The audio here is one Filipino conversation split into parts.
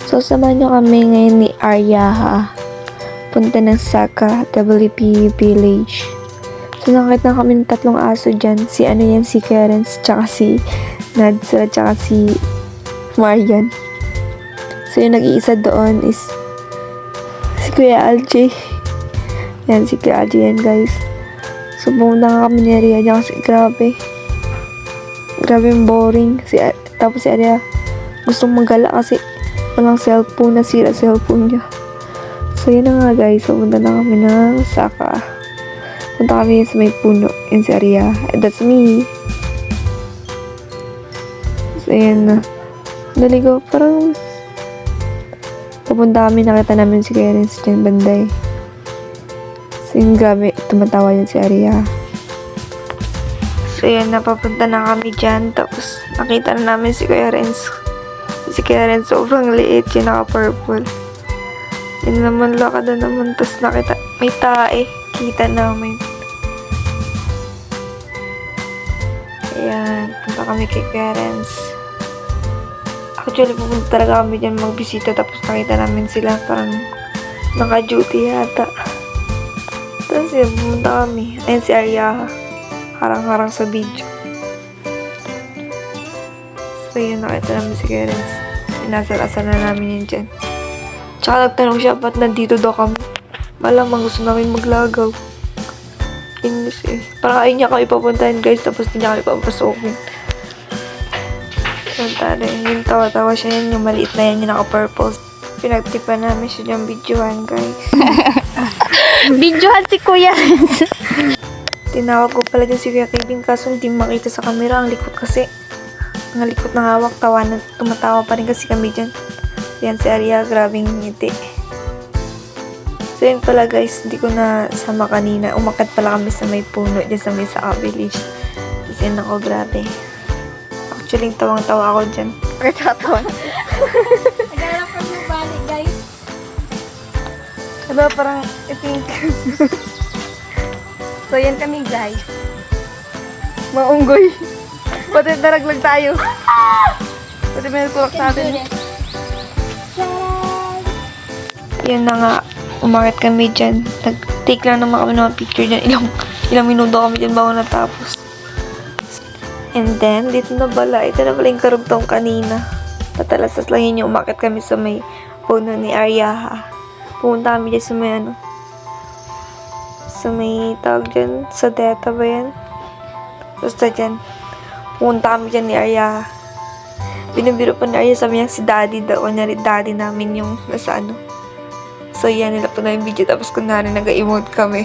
So, samahan nyo kami ngayon ni Arya ha. Punta ng Saka, WP Village. So, nakita kami ng tatlong aso dyan. Si Clarence, tsaka si Nadsa, tsaka si Marian. So, yung nag-iisa doon is si Kuya Alj. Yan, si Kuya Alj yan, guys. So, pumunta nga kami ni Arya dyan kasi grabe yung boring. Tapos si Arya gustong magala kasi walang cellphone, nasira cellphone niya. So, yun na nga, guys. Pumunta na kami ng Saka. Punta kami sa may puno. Yan si Arya. That's me. So, yan na. Naligaw, parang pupunta kami, nakita namin si Clarence dyan, banday. So, yung grabe, tumatawa yun si Arya. So, yan, napapunta na kami dyan. Tapos, nakita na namin si Clarence. Si Clarence, sobrang liit. Yung naka-purple. Yun naman, lakad na naman. Tapos, nakita, may tae. Kita namin. Ayan, punta kami kay Clarence. Actually, pupunta talaga kami dyan magbisita. Tapos, nakita namin sila. Parang, naka-duty yata. Tapos yun, pumunta kami. Ayan si Arya. Harang-harang sa video. So yun, nakita namin si Clarence. Sinasal-asal na namin yun dyan. Tsaka nagtanong siya, ba't nandito daw kami? Malamang gusto namin maglagaw. English eh. Parang ayun niya kami papuntahin, guys. Tapos hindi niya kami papasukin. So tala, yung tawa-tawa siya yan. Yung maliit na yan, yung naka-purple. Pinagtipan namin siya yung videohan, guys. Videohan si Kuya. Tinawag ko pala din si Kuya Kevin kaso hindi makita sa camera. Ang likot kasi. Ang likot ng hawak. Tumatawa pa rin kasi kami dyan. Yan si Arya. Grabing ngiti. So yun pala, guys. Hindi ko na sama kanina. Umakyat pala kami sa may puno. Dyan sa may Saka Village. Tapos yun ako. Grabe. Actually, tawang-tawa ako dyan. Nagtatawan. Naglalap kami balik, guys. Diba parang iting. So, yan kami, guys. Maunggoy. Pati naraglag tayo. Pati may tulak sa atin. Yan na nga. Umakit kami dyan. Nag-take lang naman kami ng mga picture dyan. Ilang minuto kami dyan bago natapos. And then, dito na pala. Ito na pala yung karugtong kanina. Patalasas lang yun yung umakit kami sa may puno ni Arya ha. Pumunta kami dyan sa may sa may tawag dyan, sa Deta ba yan? Basta dyan. Pumunta kami dyan ni Arya. Binubiro pa ni Arya, sabi niya si daddy daw. Kunyari daddy namin yung nasa ano. So yan, nilapto na yung video. Tapos kunwari nag-emote kami.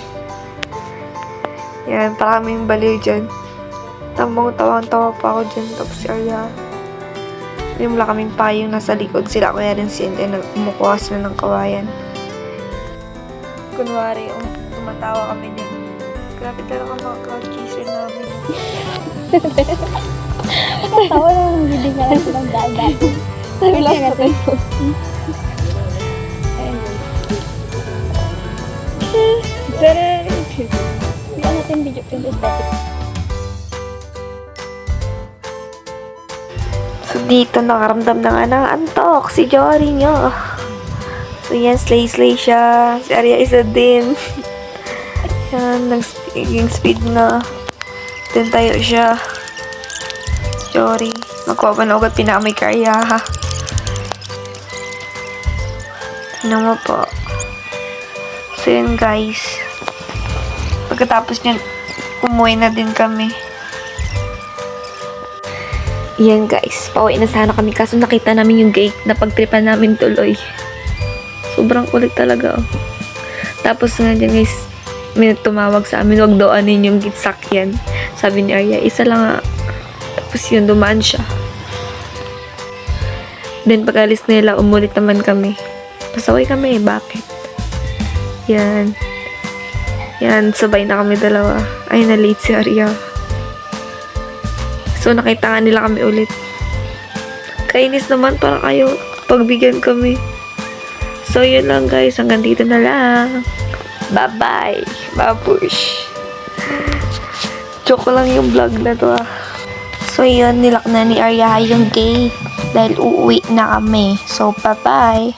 Yan, para kami yung baliw dyan. Tawang-tawa pa ako dyan. Tapos si Arya. Yung wala kaming payong nasa likod. Sila kuya rin siya. And kumukuha sila ng kawayan. Kunwari, tumatawa kami din. Grabe talaga mga ka-chaser namin. Tawa lang, hindi nga lang silang daan-daan. Sabi lang sa tayo. Bigyan natin video print aesthetic. So, dito nakaramdam na nga ng antok si Jory nyo. So, yan, slay siya. Si Arya isa din. Yan, naging speed na. Then tayo siya. Jory. Magkuha pa na ugat pinamay ka Arya, ha. Ano mo po. So, yun, guys. Pagkatapos niyan, umuwi na din kami. Yan, guys. Pauwi na sana kami kaso nakita namin yung gate na pagtripan namin tuloy. Sobrang kulit talaga, oh. Tapos nga dyan, guys, may tumawag sa amin, wag doanin yung sakyan. Sabi ni Arya, isa lang nga. Tapos yun, dumaan siya. Then, pag alis nila, umulit naman kami. Pasaway kami, bakit? Yan. Yan, sabay na kami dalawa. Ay, na-late si Arya. So, nakita nga nila kami ulit. Kainis naman, parang ayaw pagbigyan kami. So, yun lang, guys. Hanggang dito na lang. Bye-bye. Babush. Joke lang yung vlog na to, ah. So, yun, nilak na ni Arya yung gate dahil uuwi na kami. So, bye-bye!